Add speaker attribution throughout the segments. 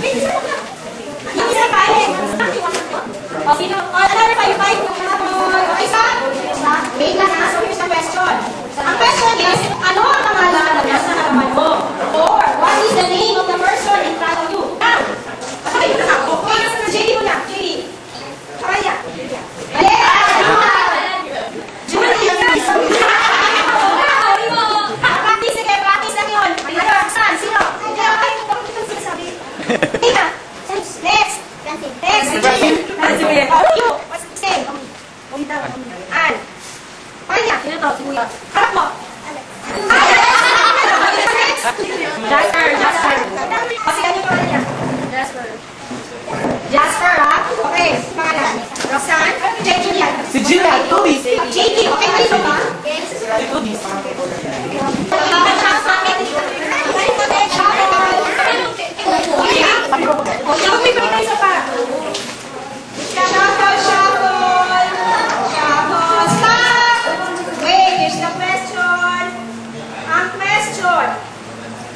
Speaker 1: Yung isa five. O, sino? O, another five. O, isa? Wait lang ha. So, here's the question. Ang question is, ano ang pangalan na nasa harapan mo? Or, what is the name of the person in front of you? Now, okay, nasa JD mo na. JD. Kaya. Mali! Practice lang yun. Saan? Sino? Next. What's the name? An. Kaya. Sino to? Si Kuya. Harap mo. Jasper. Kasi ano yung pangalan niya? Jasper, ha? Okay. Pangalan. Roxanne.
Speaker 2: Si Gina, Tubis.
Speaker 1: JD. Okay, dito ba?
Speaker 2: Tubis.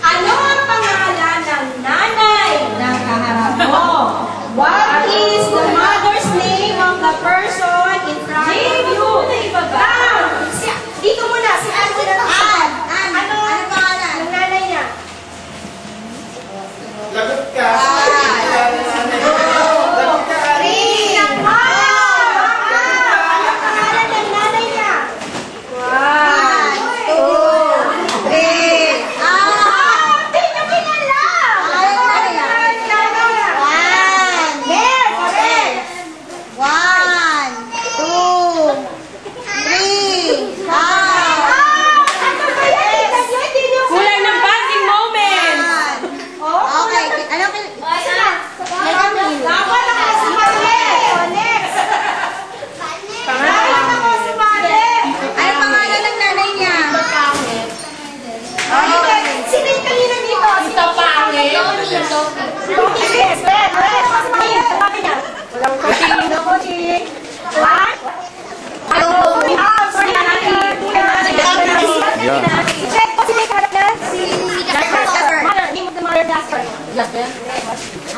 Speaker 1: Ano ang pangalan ng nanay ng kaharap mo? What is the mother's name of the person in front of you? Dito muna, si Ann muna. Ano pangalan ng nanay niya?
Speaker 2: Lagot ka.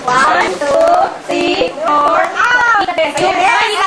Speaker 2: One, two, three, four, out!